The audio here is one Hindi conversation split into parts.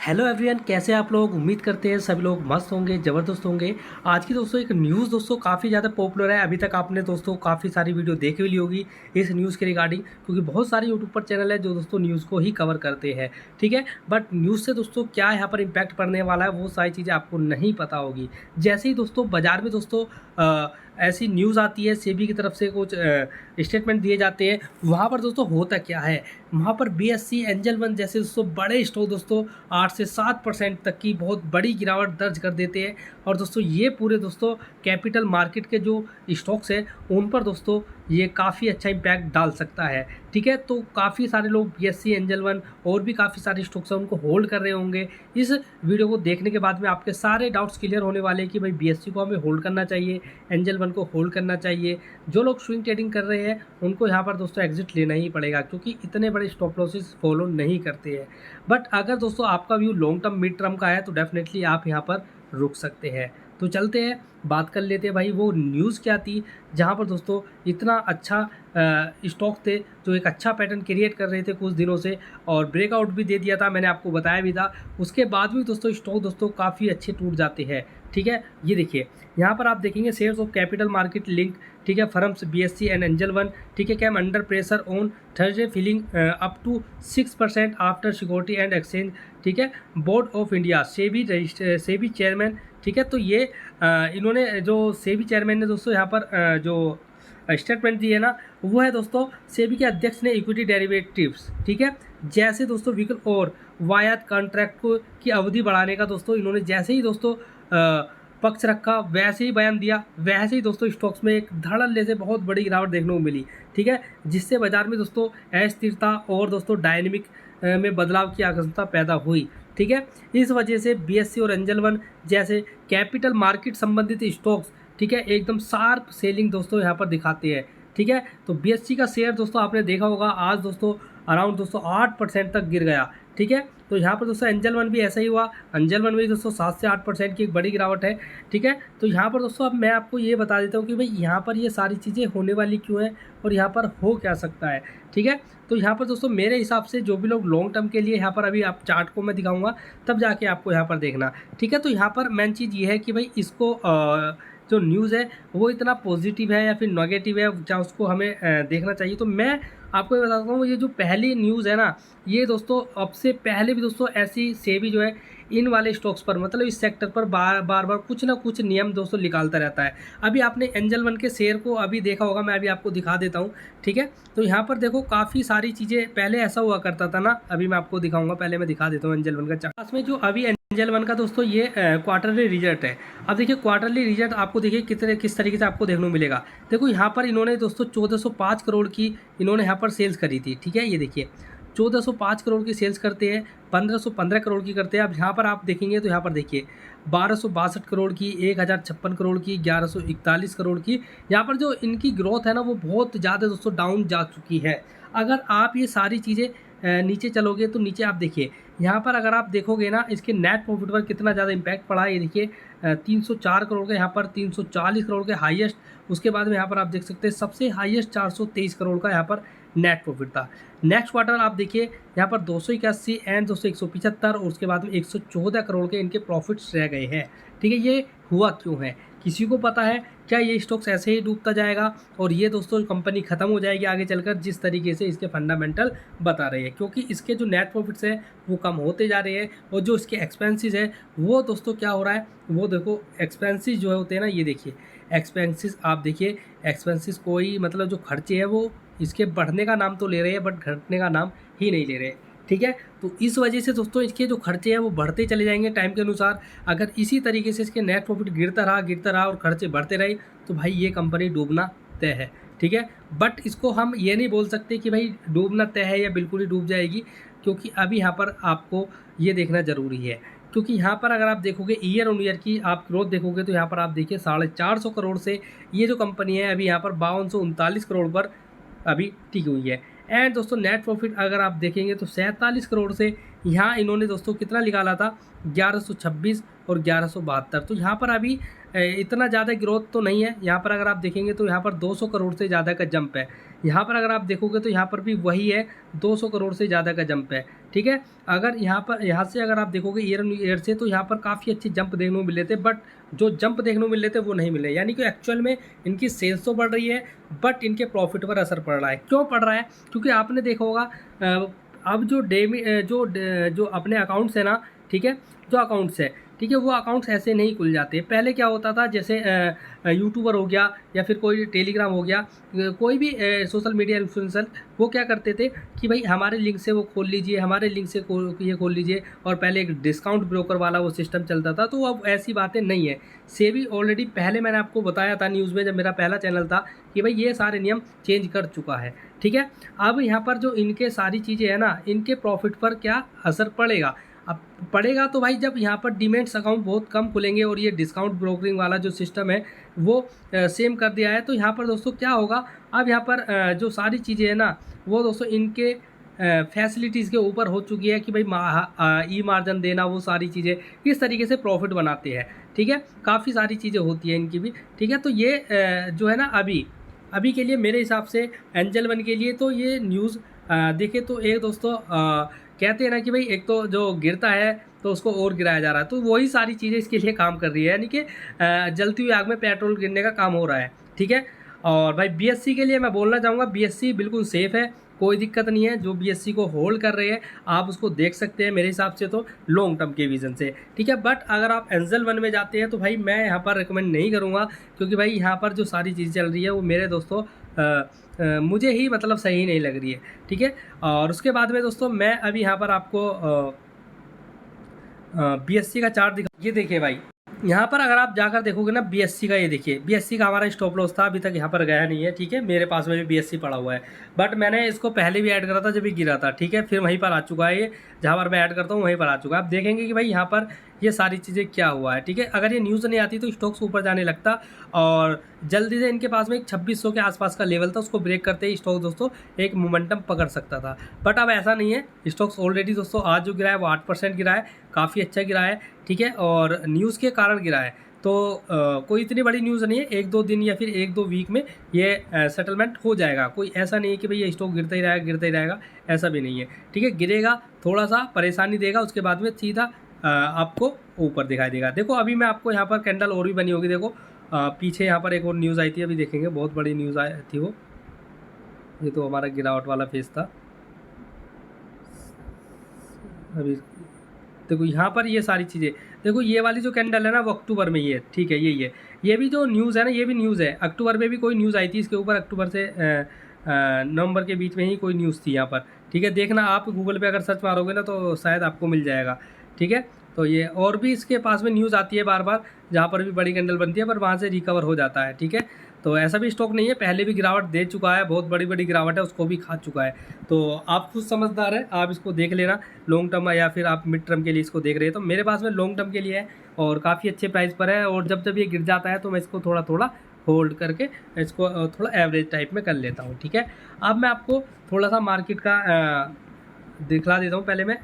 हेलो एवरीवन, कैसे आप लोग। उम्मीद करते हैं सभी लोग मस्त होंगे, ज़बरदस्त होंगे। आज की दोस्तों एक न्यूज़ दोस्तों काफ़ी ज़्यादा पॉपुलर है। अभी तक आपने दोस्तों काफ़ी सारी वीडियो देखी भी ली होगी इस न्यूज़ के रिगार्डिंग, क्योंकि बहुत सारे यूट्यूब पर चैनल है जो दोस्तों न्यूज़ को ही कवर करते हैं। ठीक है, बट न्यूज़ से दोस्तों क्या यहाँ पर इम्पैक्ट पड़ने वाला है वो सारी चीज़ें आपको नहीं पता होगी। जैसे ही दोस्तों बाज़ार में दोस्तों ऐसी न्यूज़ आती है, सेबी की तरफ से कुछ स्टेटमेंट दिए जाते हैं, वहाँ पर दोस्तों होता क्या है, वहाँ पर बीएससी, एंजल वन जैसे दोस्तों बड़े स्टॉक दोस्तों 8 से 7% तक की बहुत बड़ी गिरावट दर्ज कर देते हैं। और दोस्तों ये पूरे दोस्तों कैपिटल मार्केट के जो स्टॉक्स हैं उन पर दोस्तों ये काफ़ी अच्छा इम्पैक्ट डाल सकता है। ठीक है, तो काफ़ी सारे लोग बीएससी, एंजल वन और भी काफ़ी सारे स्टॉक्स हैं उनको होल्ड कर रहे होंगे। इस वीडियो को देखने के बाद में आपके सारे डाउट्स क्लियर होने वाले हैं कि भाई बीएससी को हमें होल्ड करना चाहिए, एंजल वन को होल्ड करना चाहिए। जो लोग स्विंग ट्रेडिंग कर रहे हैं उनको यहाँ पर दोस्तों एग्जिट लेना ही पड़ेगा, क्योंकि इतने बड़े स्टॉप लॉसेस फॉलो नहीं करते हैं। बट अगर दोस्तों आपका view long term, mid term का है तो डेफिनेटली आप यहाँ पर रुक सकते हैं। तो चलते हैं, बात कर लेते हैं भाई वो न्यूज़ क्या थी जहाँ पर दोस्तों इतना अच्छा स्टॉक थे जो एक अच्छा पैटर्न क्रिएट कर रहे थे कुछ दिनों से, और ब्रेकआउट भी दे दिया था, मैंने आपको बताया भी था। उसके बाद भी दोस्तों स्टॉक दोस्तों काफ़ी अच्छे टूट जाते हैं। ठीक है, ये देखिए यहाँ पर आप देखेंगे shares of capital market link, ठीक है, firms BSC and Angel One, ठीक है, came under pressure on Thursday feeling up to 6% after security and exchange, ठीक है, board of India, SEBI chairman. ठीक है, तो ये इन्होंने जो सेबी चेयरमैन ने दोस्तों यहाँ पर जो स्टेटमेंट दी है ना, वो है दोस्तों सेबी के अध्यक्ष ने इक्विटी डेरिवेटिव्स, ठीक है, जैसे दोस्तों व्हीकल और वायद कॉन्ट्रैक्ट को की अवधि बढ़ाने का दोस्तों इन्होंने जैसे ही दोस्तों पक्ष रखा, वैसे ही बयान दिया, वैसे ही दोस्तों स्टॉक्स में एक धड़ल्ले से बहुत बड़ी गिरावट देखने को मिली। ठीक है, जिससे बाजार में दोस्तों अस्थिरता और दोस्तों डायनेमिक में बदलाव की आशंका पैदा हुई। ठीक है, इस वजह से बीएससी और एंजल वन जैसे कैपिटल मार्केट संबंधित स्टॉक्स, ठीक है, एकदम शार्प सेलिंग दोस्तों यहाँ पर दिखाते हैं। ठीक है, तो बीएससी का शेयर दोस्तों आपने देखा होगा आज दोस्तों अराउंड दोस्तों 8% तक गिर गया। ठीक है, तो यहाँ पर दोस्तों एंजल वन भी ऐसा ही हुआ, एंजल वन में दोस्तों 7 से 8% की एक बड़ी गिरावट है। ठीक है, तो यहाँ पर दोस्तों अब मैं आपको ये बता देता हूँ कि भाई यहाँ पर ये सारी चीज़ें होने वाली क्यों है और यहाँ पर हो क्या सकता है। ठीक है, तो यहाँ पर दोस्तों मेरे हिसाब से जो भी लोग लॉन्ग टर्म के लिए यहाँ पर, अभी आप चार्ट को मैं दिखाऊंगा तब जाके आपको यहाँ पर देखना। ठीक है, तो यहाँ पर मेन चीज़ ये है कि भाई इसको जो न्यूज़ है वो इतना पॉजिटिव है या फिर नेगेटिव है, क्या उसको हमें देखना चाहिए। तो मैं आपको ये बताता हूँ, ये जो पहली न्यूज़ है ना, ये दोस्तों अब से पहले भी दोस्तों ऐसी सेबी जो है इन वाले स्टॉक्स पर, मतलब इस सेक्टर पर बार बार कुछ ना कुछ नियम दोस्तों निकालता रहता है। अभी आपने एंजल वन के शेयर को अभी देखा होगा, मैं अभी आपको दिखा देता हूँ। ठीक है, तो यहाँ पर देखो काफ़ी सारी चीज़ें पहले ऐसा हुआ करता था ना, अभी मैं आपको दिखाऊंगा, पहले मैं दिखा देता हूँ एंजल वन का चार्ट में। जो अभी एंजल वन का दोस्तों ये क्वार्टरली रिजल्ट है। अब देखिए क्वार्टरली रिजल्ट आपको देखिए किस तरीके से आपको देखने को मिलेगा। देखो यहाँ पर इन्होंने दोस्तों 1405 करोड़ की इन्होंने यहाँ पर सेल्स करी थी। ठीक है, ये देखिए 1405 करोड़ की सेल्स करते हैं, 1515 करोड़ की करते हैं। अब यहाँ पर आप देखेंगे तो यहाँ पर देखिए 1262 करोड़ की, 1056 करोड़ की, 1141 करोड़ की। यहाँ पर जो इनकी ग्रोथ है ना वो बहुत ज़्यादा दोस्तों डाउन जा चुकी है। अगर आप ये सारी चीज़ें नीचे चलोगे तो नीचे आप देखिए, यहाँ पर अगर आप देखोगे ना इसके नेट प्रॉफिट पर कितना ज़्यादा इम्पैक्ट पड़ा है। ये देखिए 304 करोड़ का, यहाँ पर 340 करोड़ के हाईएस्ट। उसके बाद में यहाँ पर आप देख सकते हैं सबसे हाईएस्ट 423 करोड़ का यहाँ पर नेट प्रॉफिट था। नेक्स्ट क्वार्टर आप देखिए यहाँ पर 281 एंड दोस्तों 175 और उसके बाद में 114 करोड़ के इनके प्रॉफिट्स रह गए हैं। ठीक है, ये हुआ क्यों है किसी को पता है क्या? ये स्टॉक्स ऐसे ही डूबता जाएगा और ये दोस्तों कंपनी ख़त्म हो जाएगी आगे चलकर, जिस तरीके से इसके फंडामेंटल बता रहे हैं, क्योंकि इसके जो नेट प्रॉफिट्स है वो कम होते जा रहे हैं और जो इसके एक्सपेंसेस है वो दोस्तों क्या हो रहा है, वो देखो एक्सपेंसेस जो होते हैं ना, ये देखिए एक्सपेंसेस, आप देखिए एक्सपेंसेस कोई मतलब जो खर्चे हैं वो इसके बढ़ने का नाम तो ले रहे हैं बट घटने का नाम ही नहीं ले रहे। ठीक है, तो इस वजह से दोस्तों इसके जो खर्चे हैं वो बढ़ते चले जाएंगे टाइम के अनुसार। अगर इसी तरीके से इसके नेट प्रॉफिट गिरता रहा और खर्चे बढ़ते रहे तो भाई ये कंपनी डूबना तय है। ठीक है, बट इसको हम ये नहीं बोल सकते कि भाई डूबना तय है या बिल्कुल ही डूब जाएगी, क्योंकि अभी यहाँ पर आपको ये देखना ज़रूरी है। क्योंकि यहाँ पर अगर आप देखोगे ईयर ऑन ईयर की आप ग्रोथ देखोगे तो यहाँ पर आप देखिए 450 करोड़ से ये जो कंपनी है अभी यहाँ पर 5239 करोड़ पर अभी टिकी हुई है। एंड दोस्तों नेट प्रॉफिट अगर आप देखेंगे तो 47 करोड़ से यहाँ इन्होंने दोस्तों कितना निकाला था, 1126 और 1172। तो यहाँ पर अभी इतना ज़्यादा ग्रोथ तो नहीं है। यहाँ पर अगर आप देखेंगे तो यहाँ पर 200 करोड़ से ज़्यादा का जंप है। यहाँ पर अगर आप देखोगे तो यहाँ पर भी वही है, 200 करोड़ से ज़्यादा का जंप है। ठीक है, अगर यहाँ से अगर आप देखोगे ईयर ऑन ईयर से, तो यहाँ पर काफ़ी अच्छे जंप देखने को मिल रहे थे, बट जो जंप देखने को मिल रहे थे वो नहीं मिले। यानी कि एक्चुअल में इनकी सेल्स तो बढ़ रही है, बट इनके प्रॉफिट पर असर पड़ रहा है। क्यों पड़ रहा है? क्योंकि आपने देखा होगा अब जो अपने अकाउंट्स है ना, ठीक है, जो अकाउंट्स है, ठीक है, वो अकाउंट्स ऐसे नहीं खुल जाते। पहले क्या होता था, जैसे यूट्यूबर हो गया या फिर कोई टेलीग्राम हो गया, कोई भी सोशल मीडिया इन्फ्लुएंसर, वो क्या करते थे कि भाई हमारे लिंक से वो खोल लीजिए, हमारे लिंक से ये खोल लीजिए, और पहले एक डिस्काउंट ब्रोकर वाला वो सिस्टम चलता था। तो अब ऐसी बातें नहीं है। सेबी ऑलरेडी पहले मैंने आपको बताया था न्यूज़ में, जब मेरा पहला चैनल था, कि भाई ये सारे नियम चेंज कर चुका है। ठीक है, अब यहाँ पर जो इनके सारी चीज़ें हैं ना, इनके प्रॉफिट पर क्या असर पड़ेगा? अब पड़ेगा तो भाई जब यहाँ पर डीमैट्स अकाउंट बहुत कम खुलेंगे और ये डिस्काउंट ब्रोकरिंग वाला जो सिस्टम है वो सेम कर दिया है, तो यहाँ पर दोस्तों क्या होगा, अब यहाँ पर जो सारी चीज़ें हैं ना, वो दोस्तों इनके फैसिलिटीज़ के ऊपर हो चुकी है कि भाई ई मार्जिन देना, वो सारी चीज़ें किस तरीके से प्रॉफिट बनाते हैं। ठीक है, काफ़ी सारी चीज़ें होती हैं इनकी भी। ठीक है, तो ये जो है ना, अभी के लिए मेरे हिसाब से एंजल वन के लिए तो ये न्यूज़ देखे तो एक दोस्तों कहते हैं ना कि भाई एक तो जो गिरता है तो उसको और गिराया जा रहा है, तो वही सारी चीज़ें इसके लिए काम कर रही है। यानी कि जलती हुई आग में पेट्रोल गिरने का काम हो रहा है। ठीक है, और भाई बीएससी के लिए मैं बोलना चाहूँगा, बीएससी बिल्कुल सेफ़ है, कोई दिक्कत नहीं है। जो बीएससी को होल्ड कर रहे हैं आप उसको देख सकते हैं मेरे हिसाब से तो लॉन्ग टर्म के विजन से। ठीक है, बट अगर आप एंजल वन में जाते हैं तो भाई मैं यहाँ पर रिकमेंड नहीं करूँगा, क्योंकि भाई यहाँ पर जो सारी चीज़ चल रही है वो मेरे दोस्तों मुझे ही मतलब सही नहीं लग रही है। ठीक है, और उसके बाद में दोस्तों मैं अभी यहाँ पर आपको बीएससी का चार्ट दिखा। ये देखिए भाई, यहाँ पर अगर आप जाकर देखोगे ना बीएससी का, ये देखिए बीएससी का हमारा स्टॉप लॉस था, अभी तक यहाँ पर गया नहीं है। ठीक है, मेरे पास में भी बीएससी पड़ा हुआ है, बट मैंने इसको पहले भी ऐड करा था जब ये गिरा था। ठीक है, फिर वहीं पर आ चुका है, ये जहाँ पर मैं ऐड करता हूँ वहीं पर आ चुका है। आप देखेंगे कि भाई यहाँ पर ये सारी चीज़ें क्या हुआ है। ठीक है, अगर ये न्यूज़ नहीं आती तो स्टॉक्स ऊपर जाने लगता, और जल्दी से इनके पास में एक 2600 के आसपास का लेवल था, उसको ब्रेक करते ही स्टॉक दोस्तों एक मोमेंटम पकड़ सकता था। बट अब ऐसा नहीं है, स्टॉक्स ऑलरेडी दोस्तों आज जो गिरा है वो 8% गिरा है, काफ़ी अच्छा गिरा है। ठीक है, और न्यूज़ के कारण गिरा है, तो कोई इतनी बड़ी न्यूज़ नहीं है। 1-2 दिन या फिर 1-2 वीक में ये सेटलमेंट हो जाएगा। कोई ऐसा नहीं है कि भाई ये स्टॉक गिरता ही रहेगा, ऐसा भी नहीं है। ठीक है, गिरेगा, थोड़ा सा परेशानी देगा, उसके बाद में सीधा आपको ऊपर दिखाई देगा। देखो अभी मैं आपको यहाँ पर कैंडल और भी बनी होगी, देखो पीछे यहाँ पर एक और न्यूज़ आई थी, अभी देखेंगे, बहुत बड़ी न्यूज़ आई थी वो। ये तो हमारा गिरावट वाला फेज था। अभी देखो यहाँ पर ये सारी चीज़ें, देखो ये वाली जो कैंडल है ना वो अक्टूबर में ही है। ठीक है, यही है। ये भी जो न्यूज़ है ना, ये भी न्यूज़ है। अक्टूबर में भी कोई न्यूज़ आई थी इसके ऊपर, अक्टूबर से नवंबर के बीच में ही कोई न्यूज़ थी यहाँ पर। ठीक है, देखना आप गूगल पे अगर सर्च मारोगे ना तो शायद आपको मिल जाएगा। ठीक है, तो ये और भी इसके पास में न्यूज़ आती है बार बार, जहाँ पर भी बड़ी कैंडल बनती है, पर वहाँ से रिकवर हो जाता है। ठीक है, तो ऐसा भी स्टॉक नहीं है, पहले भी गिरावट दे चुका है, बहुत बड़ी बड़ी गिरावट है, उसको भी खा चुका है। तो आप खुद समझदार है, आप इसको देख लेना लॉन्ग टर्म, या फिर आप मिड टर्म के लिए इसको देख रहे हैं। तो मेरे पास में लॉन्ग टर्म के लिए है और काफ़ी अच्छे प्राइस पर है, और जब जब ये गिर जाता है तो मैं इसको थोड़ा थोड़ा होल्ड करके इसको थोड़ा एवरेज टाइप में कर लेता हूँ। ठीक है, अब मैं आपको थोड़ा सा मार्केट का दिखला देता हूँ। पहले मैं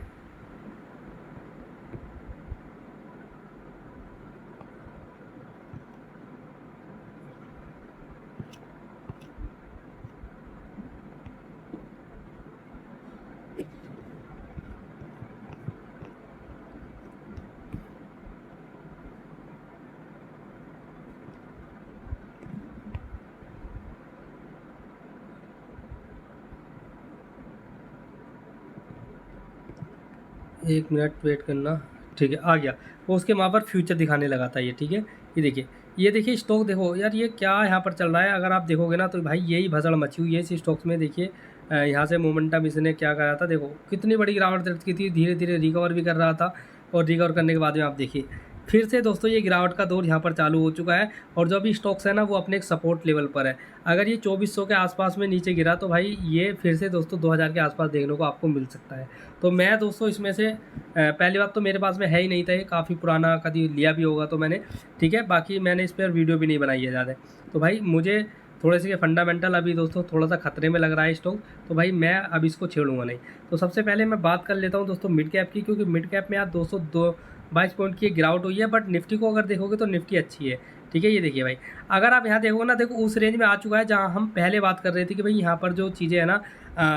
एक मिनट वेट करना। ठीक है, आ गया वो, उसके वहाँ पर फ्यूचर दिखाने लगा था ये। ठीक है, ये देखिए स्टॉक, देखो यार ये क्या यहाँ पर चल रहा है। अगर आप देखोगे ना तो भाई यही भसड़ मची हुई है इस स्टॉक्स में। देखिए यहाँ से मोमेंटम इसने क्या करा था, देखो कितनी बड़ी गिरावट दर्ज की थी, धीरे धीरे रिकवर भी कर रहा था, और रिकवर करने के बाद में आप देखिए फिर से दोस्तों ये गिरावट का दौर यहाँ पर चालू हो चुका है, और जो भी स्टॉक्स है ना वो अपने एक सपोर्ट लेवल पर है। अगर ये 2400 के आसपास में नीचे गिरा तो भाई ये फिर से दोस्तों 2000 के आसपास देखने को आपको मिल सकता है। तो मैं दोस्तों इसमें से पहली बात तो मेरे पास में है ही नहीं था, ये काफ़ी पुराना, कभी लिया भी होगा तो मैंने। ठीक है, बाकी मैंने इस पर वीडियो भी नहीं बनाई है ज़्यादा। तो भाई मुझे थोड़े से फंडामेंटल अभी दोस्तों थोड़ा सा खतरे में लग रहा है स्टॉक, तो भाई मैं अब इसको छेड़ूंगा नहीं। तो सबसे पहले मैं बात कर लेता हूँ दोस्तों मिड कैप की, क्योंकि मिड कैप में आप 222 पॉइंट की गिरावट हुई है, बट निफ्टी को अगर देखोगे तो निफ्टी अच्छी है। ठीक है। ये देखिए भाई, अगर आप यहाँ देखो ना, देखो उस रेंज में आ चुका है जहाँ हम पहले बात कर रहे थे कि भाई यहाँ पर जो चीज़ें है ना,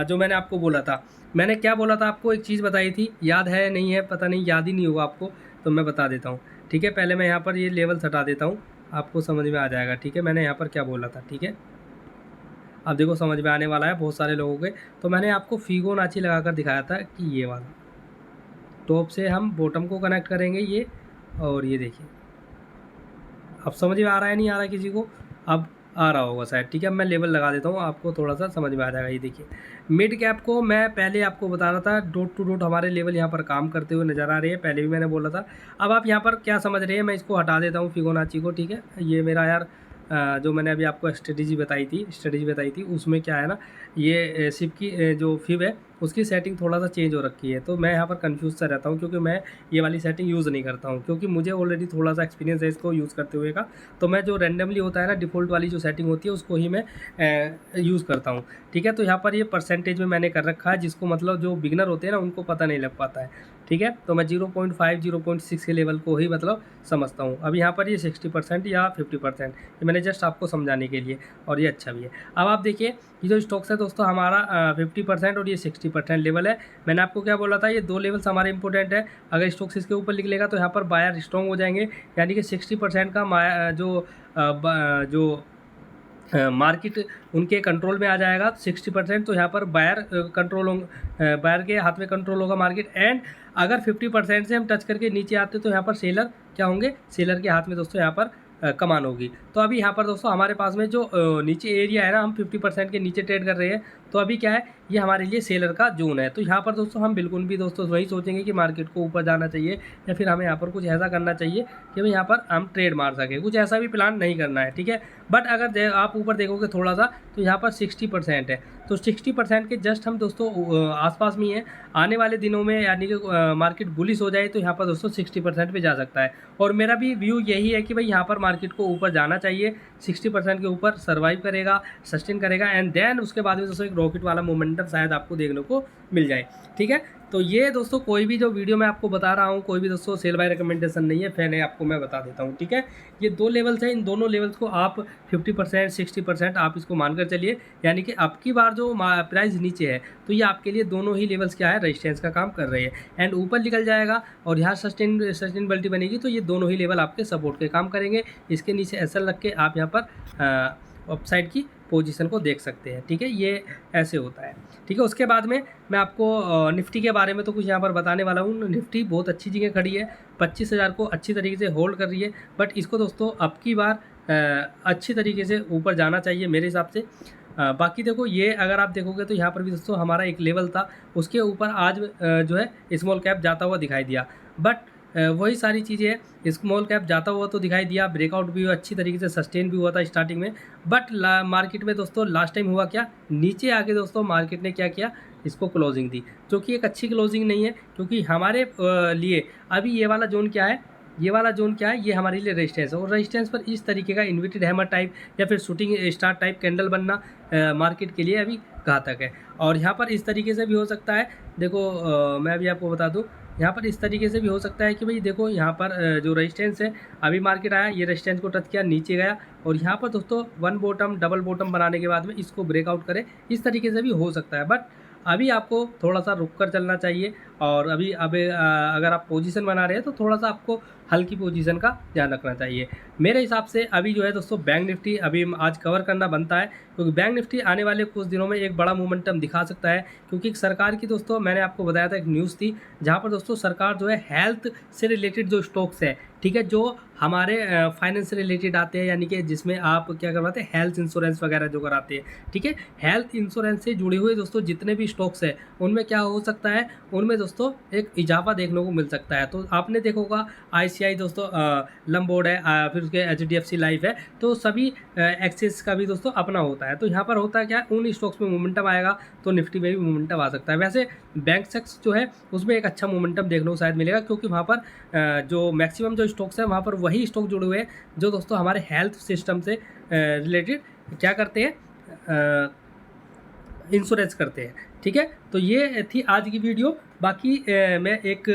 जो मैंने आपको बोला था, मैंने क्या बोला था आपको, एक चीज़ बताई थी, याद है नहीं है पता नहीं, याद ही नहीं होगा आपको, तो मैं बता देता हूँ। ठीक है, पहले मैं यहाँ पर ये लेवल हटा देता हूँ, आपको समझ में आ जाएगा। ठीक है, मैंने यहाँ पर क्या बोला था। ठीक है, अब देखो समझ में आने वाला है बहुत सारे लोगों के। तो मैंने आपको फिबोनाची लगाकर दिखाया था कि ये वाला, टॉप से हम बॉटम को कनेक्ट करेंगे ये, और ये देखिए अब समझ में आ रहा है, नहीं आ रहा है किसी को? अब आ रहा होगा शायद। ठीक है, अब मैं लेवल लगा देता हूँ, आपको थोड़ा सा समझ में आ जाएगा। ये देखिए मिड कैप को मैं पहले आपको बता रहा था, डॉट टू डॉट हमारे लेवल यहाँ पर काम करते हुए नज़र आ रही है, पहले भी मैंने बोला था। अब आप यहाँ पर क्या समझ रहे हैं, मैं इसको हटा देता हूँ फिबोनाची को। ठीक है, ये मेरा यार जो मैंने अभी आपको स्ट्रेटेजी बताई थी उसमें क्या है ना, ये सिप की जो फिब है उसकी सेटिंग थोड़ा सा चेंज हो रखी है, तो मैं यहाँ पर कंफ्यूज सा रहता हूँ, क्योंकि मैं ये वाली सेटिंग यूज़ नहीं करता हूँ, क्योंकि मुझे ऑलरेडी थोड़ा सा एक्सपीरियंस है इसको यूज़ करते हुए का। तो मैं जो रैंडमली होता है ना, डिफ़ॉल्ट वाली जो सेटिंग होती है उसको ही मैं यूज़ करता हूँ। ठीक है, तो यहाँ पर ये परसेंटेज में मैंने कर रखा है, जिसको मतलब जो बिगनर होते हैं ना उनको पता नहीं लग पाता है। ठीक है, तो मैं 0.5 0.6 के लेवल को ही मतलब समझता हूँ। अब यहाँ पर ये 60% या 50%, ये मैंने जस्ट आपको समझाने के लिए, और ये अच्छा भी है। अब आप देखिए ये जो स्टॉक्स है दोस्तों हमारा 50% और ये 60% लेवल है। मैंने आपको क्या बोला था, ये दो लेवल्स हमारे इंपॉर्टेंट है। अगर स्टॉक्स इसके ऊपर निकलेगा तो यहाँ पर बायर स्ट्रॉन्ग हो जाएंगे, यानी कि 60% का जो मार्केट उनके कंट्रोल में आ जाएगा। 60% तो यहाँ पर बायर बायर के हाथ में कंट्रोल होगा मार्केट। एंड अगर 50% से हम टच करके नीचे आते तो यहाँ पर सेलर क्या होंगे, सेलर के हाथ में दोस्तों यहाँ पर कमान होगी। तो अभी यहाँ पर दोस्तों हमारे पास में जो नीचे एरिया है ना, हम 50% के नीचे ट्रेड कर रहे हैं, तो अभी क्या है, ये हमारे लिए सेलर का जोन है। तो यहाँ पर दोस्तों हम बिल्कुल भी दोस्तों वही सोचेंगे कि मार्केट को ऊपर जाना चाहिए, या फिर हमें यहाँ पर कुछ ऐसा करना चाहिए कि भाई यहाँ पर हम ट्रेड मार सके, कुछ ऐसा भी प्लान नहीं करना है। ठीक है, बट अगर आप ऊपर देखोगे थोड़ा सा, तो यहाँ पर 60% है, तो 60% के जस्ट हम दोस्तों आसपास में ही है। आने वाले दिनों में यानी कि मार्केट बुलिश हो जाए तो यहाँ पर दोस्तों 60% पे जा सकता है, और मेरा भी व्यू यही है कि भाई यहाँ पर मार्केट को ऊपर जाना चाहिए, 60% के ऊपर सर्वाइव करेगा, सस्टेन करेगा, एंड देन उसके बाद में दोस्तों एक रॉकेट वाला मोमेंटम शायद आपको देखने को मिल जाए। ठीक है, तो ये दोस्तों कोई भी जो वीडियो मैं आपको बता रहा हूँ, कोई भी दोस्तों सेल बाय रिकमेंडेशन नहीं है, फैन है, आपको मैं बता देता हूँ। ठीक है, ये दो लेवल्स हैं, इन दोनों लेवल्स को आप 50% 60% आप इसको मानकर चलिए, यानी कि अब की बार जो प्राइस नीचे है तो ये आपके लिए दोनों ही लेवल्स क्या है, रेजिस्टेंस का काम कर रहे हैं। एंड ऊपर निकल जाएगा और यहाँ सस्टेनेबिलिटी बनेगी, तो ये दोनों ही लेवल आपके सपोर्ट के काम करेंगे। इसके नीचे एसएल रख के आप यहाँ पर अपसाइड की पोजीशन को देख सकते हैं। ठीक है, ये ऐसे होता है। ठीक है, उसके बाद में मैं आपको निफ्टी के बारे में तो कुछ यहाँ पर बताने वाला हूँ। निफ्टी बहुत अच्छी जगह खड़ी है, 25,000 को अच्छी तरीके से होल्ड कर रही है, बट इसको दोस्तों अब की बार अच्छी तरीके से ऊपर जाना चाहिए मेरे हिसाब से। बाकी देखो ये अगर आप देखोगे तो यहाँ पर भी दोस्तों हमारा एक लेवल था, उसके ऊपर आज जो है स्मॉल कैप जाता हुआ दिखाई दिया, बट वही सारी चीज़ें हैं, स्मॉल कैप जाता हुआ तो दिखाई दिया, ब्रेकआउट भी हुआ अच्छी तरीके से, सस्टेन भी हुआ था स्टार्टिंग में, बट मार्केट में दोस्तों लास्ट टाइम हुआ क्या, नीचे आके दोस्तों मार्केट ने क्या किया, इसको क्लोजिंग दी, जो कि एक अच्छी क्लोजिंग नहीं है, क्योंकि हमारे लिए अभी ये वाला जोन क्या है, ये वाला जोन क्या है, ये हमारे लिए रेजिस्टेंस है, और रेजिस्टेंस पर इस तरीके का इन्वर्टेड हैमर टाइप या फिर शूटिंग स्टार टाइप कैंडल बनना मार्केट के लिए अभी घातक है। और यहाँ पर इस तरीके से भी हो सकता है, देखो मैं अभी आपको बता दूँ, यहाँ पर इस तरीके से भी हो सकता है कि भाई देखो यहाँ पर जो रेजिस्टेंस है, अभी मार्केट आया, ये रेजिस्टेंस को टच किया, नीचे गया, और यहाँ पर दोस्तों वन बॉटम डबल बॉटम बनाने के बाद में इसको ब्रेकआउट करे, इस तरीके से भी हो सकता है। बट अभी आपको थोड़ा सा रुक कर चलना चाहिए, और अभी अगर आप पोजीशन बना रहे हैं तो थोड़ा सा आपको हल्की पोजीशन का ध्यान रखना चाहिए। मेरे हिसाब से अभी जो है दोस्तों बैंक निफ्टी अभी आज कवर करना बनता है, क्योंकि बैंक निफ्टी आने वाले कुछ दिनों में एक बड़ा मोमेंटम दिखा सकता है, क्योंकि सरकार की दोस्तों मैंने आपको बताया था एक न्यूज़ थी, जहाँ पर दोस्तों सरकार जो है हेल्थ से रिलेटेड जो स्टॉक्स है, ठीक है, जो हमारे फाइनेंस से रिलेटेड आते हैं, यानी कि जिसमें आप क्या करवाते हैं, हेल्थ इंश्योरेंस वगैरह जो कराते हैं, ठीक है, हेल्थ इंश्योरेंस से जुड़े हुए दोस्तों जितने भी स्टॉक्स हैं उनमें क्या हो सकता है, उनमें दोस्तों एक इजाफा देखने को मिल सकता है। तो आपने देखा होगा ICI दोस्तों लंबोर्ड है, फिर उसके HDFC लाइफ है, तो सभी एक्सिस का भी दोस्तों अपना होता है। तो यहाँ पर होता है क्या, उन स्टॉक्स में मोमेंटम आएगा तो निफ्टी में भी मोमेंटम आ सकता है। वैसे बैंक सेक्स जो है उसमें एक अच्छा मोमेंटम देखने को शायद मिलेगा, क्योंकि वहाँ पर जो मैक्सिमम जो स्टॉक्स हैं वहाँ पर वही स्टॉक जुड़े हुए हैं जो दोस्तों हमारे हेल्थ सिस्टम से रिलेटेड क्या करते हैं, इंश्योरेंस करते हैं। ठीक है, तो ये थी आज की वीडियो। बाकी मैं एक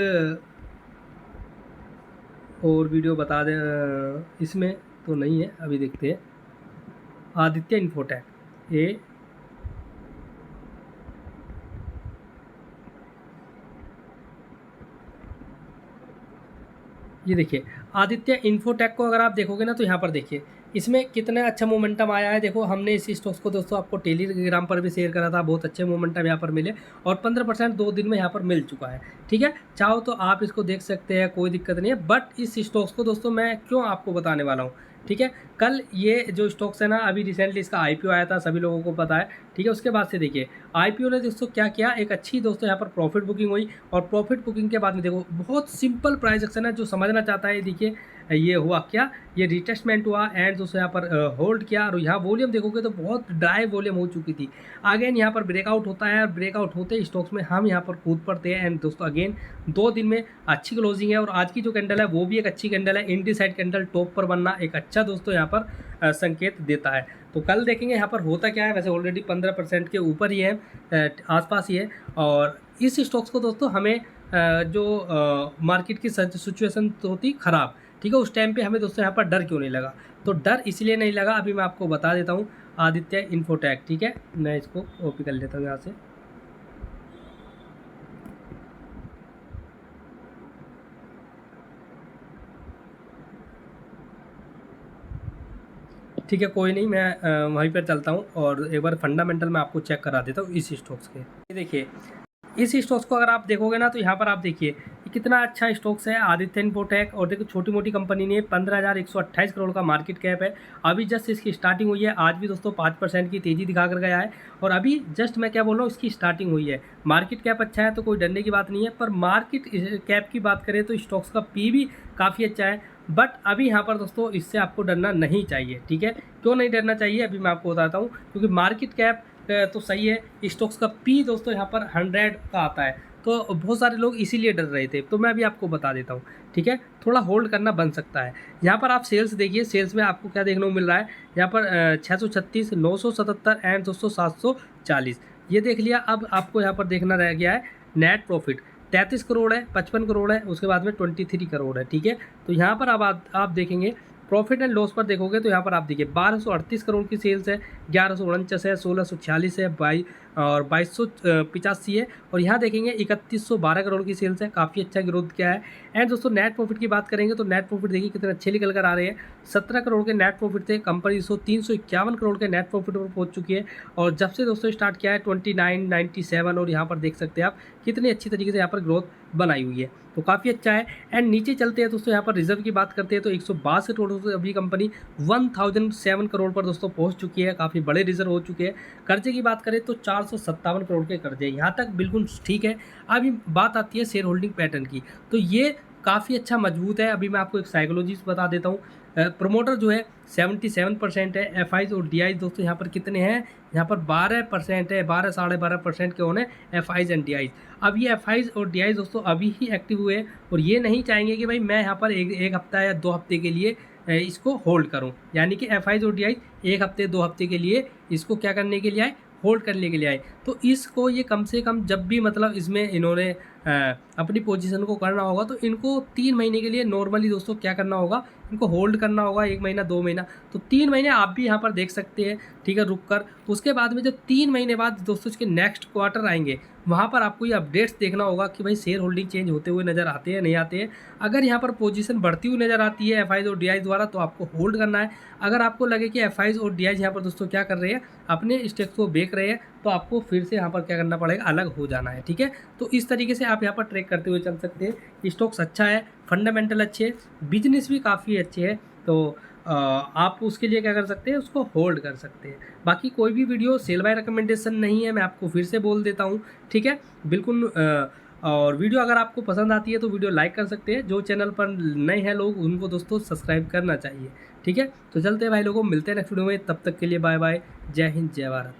और वीडियो बता दें इसमें तो नहीं है, अभी देखते हैं। आदित्य इन्फोटेक, ये देखिए आदित्य इन्फोटेक को अगर आप देखोगे ना तो यहाँ पर देखिए इसमें कितना अच्छा मोमेंटम आया है। देखो हमने इस स्टॉक्स को दोस्तों आपको टेलीग्राम पर भी शेयर करा था, बहुत अच्छे मोमेंटम यहाँ पर मिले और 15% 2 दिन में यहाँ पर मिल चुका है। ठीक है, चाहो तो आप इसको देख सकते हैं, कोई दिक्कत नहीं है। बट इस स्टॉक्स को दोस्तों मैं क्यों आपको बताने वाला हूँ, ठीक है, कल ये जो स्टॉक्स है ना, अभी रिसेंटली इसका आईपीओ आया था, सभी लोगों को पता है। ठीक है, उसके बाद से देखिए आईपीओ ने दोस्तों क्या किया, एक अच्छी दोस्तों यहाँ पर प्रॉफिट बुकिंग हुई और प्रॉफिट बुकिंग के बाद में देखो बहुत सिंपल प्राइस एक्शन है। जो समझना चाहता है देखिए ये हुआ क्या, ये रिटेस्टमेंट हुआ एंड दोस्तों यहाँ पर होल्ड किया और यहाँ वॉल्यूम देखोगे तो बहुत ड्राई वॉल्यूम हो चुकी थी। अगेन यहाँ पर ब्रेकआउट होता है और ब्रेकआउट होते स्टॉक्स में हम यहाँ पर कूद पड़ते हैं एंड दोस्तों अगेन 2 दिन में अच्छी क्लोजिंग है और आज की जो कैंडल है वो भी एक अच्छी कैंडल है। इंडिसाइड कैंडल टॉप पर बनना एक अच्छा दोस्तों यहाँ पर संकेत देता है। तो कल देखेंगे यहाँ पर होता क्या है। वैसे ऑलरेडी 15% के ऊपर ही है, आसपास ही है। और इस स्टॉक्स को दोस्तों हमें जो मार्केट की सिचुएशन होती ख़राब, ठीक है, उस टाइम पे हमें दोस्तों यहाँ पर डर क्यों नहीं लगा, तो डर इसलिए नहीं लगा, अभी मैं आपको बता देता हूँ। आदित्य इन्फोटेक, ठीक है, मैं इसको कॉपी कर लेता हूँ यहाँ से। ठीक है, कोई नहीं, मैं वहीं पर चलता हूँ और एक बार फंडामेंटल मैं आपको चेक करा देता हूँ इस स्टॉक्स के। ये देखिए इस स्टॉक्स को अगर आप देखोगे ना तो यहाँ पर आप देखिए ये कितना अच्छा स्टॉक्स है आदित्य इन्फोटेक। और देखो छोटी मोटी कंपनी ने 15,128 करोड़ का मार्केट कैप है। अभी जस्ट इसकी स्टार्टिंग हुई है, आज भी दोस्तों 5% की तेज़ी दिखा कर गया है और अभी जस्ट मैं क्या बोल रहा हूँ इसकी स्टार्टिंग हुई है। मार्केट कैप अच्छा है तो कोई डरने की बात नहीं है, पर मार्केट कैप की बात करें तो स्टॉक्स का पी भी काफ़ी अच्छा है। बट अभी यहाँ पर दोस्तों इससे आपको डरना नहीं चाहिए। ठीक है, क्यों नहीं डरना चाहिए अभी मैं आपको बताता हूँ, क्योंकि मार्केट कैप तो सही है, स्टॉक्स का पी दोस्तों यहाँ पर 100 का आता है, तो बहुत सारे लोग इसीलिए डर रहे थे। तो मैं अभी आपको बता देता हूँ, ठीक है, थोड़ा होल्ड करना बन सकता है। यहाँ पर आप सेल्स देखिए, सेल्स में आपको क्या देखने को मिल रहा है, यहाँ पर 636, 977 एंड दोस्तों 740 ये देख लिया। अब आपको यहाँ पर देखना रह गया है नेट प्रॉफिट 33 करोड़ है, 55 करोड़ है, उसके बाद में 23 करोड़ है। ठीक है, तो यहाँ पर अब आप देखेंगे प्रॉफिट एंड लॉस पर देखोगे तो यहाँ पर आप देखिए 1238 करोड़ की सेल्स है, 1149 है, 1646 है, 2285 है और यहाँ देखेंगे 3112 करोड़ की सेल्स है। काफ़ी अच्छा ग्रोथ किया है। एंड दोस्तों नेट प्रॉफिट की बात करेंगे तो नेट प्रॉफिट देखिए कितने अच्छे निकल कर आ रहे हैं। 17 करोड़ के नेट प्रॉफिट थे, कंपनी 351 करोड़ के नेट प्रॉफिट पर पहुँच चुकी है और जब से दोस्तों स्टार्ट किया है 2997 और यहाँ पर देख सकते हैं आप कितनी अच्छी तरीके से यहाँ पर ग्रोथ बनाई हुई है, तो काफ़ी अच्छा है। एंड नीचे चलते हैं दोस्तों, यहाँ पर रिजर्व की बात करते हैं तो 162 करोड़ से अभी कंपनी 1007 करोड़ पर दोस्तों पहुंच चुकी है, काफ़ी बड़े रिजर्व हो चुके हैं। कर्जे की बात करें तो 457 करोड़ के कर्जे, यहाँ तक बिल्कुल ठीक है। अभी बात आती है शेयर होल्डिंग पैटर्न की, तो ये काफ़ी अच्छा मजबूत है। अभी मैं आपको एक साइकोलॉजी बता देता हूँ। प्रमोटर जो है 77% है, एफ आईज और डी आईज दोस्तों यहाँ पर कितने हैं, यहाँ पर 12% है, 12 साढ़े 12% के होने F eyes and D eyes. अब ये एफ आईज और डी आईज दोस्तों अभी ही एक्टिव हुए और ये नहीं चाहेंगे कि भाई मैं यहाँ पर एक हफ्ता या 2 हफ्ते के लिए इसको होल्ड करूँ, यानी कि एफ आईज और डी आईज 1 हफ्ते 2 हफ्ते के लिए इसको क्या करने के लिए आए, होल्ड करने के लिए आए। तो इसको ये कम से कम जब भी मतलब इसमें इन्होंने अपनी पोजीशन को करना होगा तो इनको 3 महीने के लिए नॉर्मली दोस्तों क्या करना होगा, इनको होल्ड करना होगा 1 महीना 2 महीना, तो 3 महीने आप भी यहाँ पर देख सकते हैं। ठीक है, रुक कर उसके बाद में जब 3 महीने बाद दोस्तों इसके नेक्स्ट क्वार्टर आएंगे वहाँ पर आपको ये अपडेट्स देखना होगा कि भाई शेयर होल्डिंग चेंज होते हुए नज़र आते हैं नहीं आते हैं। अगर यहाँ पर पोजीशन बढ़ती हुई नज़र आती है एफ आईज और डी आईज द्वारा तो आपको होल्ड करना है। अगर आपको लगे कि एफ आईज और डी आईज यहाँ पर दोस्तों क्या कर रहे हैं, अपने स्टेक्स को बेच रहे हैं, तो आपको फिर से यहाँ पर क्या करना पड़ेगा, अलग हो जाना है। ठीक है, तो इस तरीके से आप यहाँ पर ट्रेक करते हुए चल सकते हैं। स्टॉक्स अच्छा है, फंडामेंटल अच्छे है, बिजनेस भी काफ़ी अच्छे है, तो आप उसके लिए क्या कर सकते हैं, उसको होल्ड कर सकते हैं। बाकी कोई भी वीडियो सेल बाय रिकमेंडेशन नहीं है, मैं आपको फिर से बोल देता हूँ। ठीक है, बिल्कुल। और वीडियो अगर आपको पसंद आती है तो वीडियो लाइक कर सकते हैं, जो चैनल पर नए हैं लोग उनको दोस्तों सब्सक्राइब करना चाहिए। ठीक है, तो चलते हैं भाई लोगों, मिलते हैं नेक्स्ट वीडियो में, तब तक के लिए बाय बाय, जय हिंद जय भारत।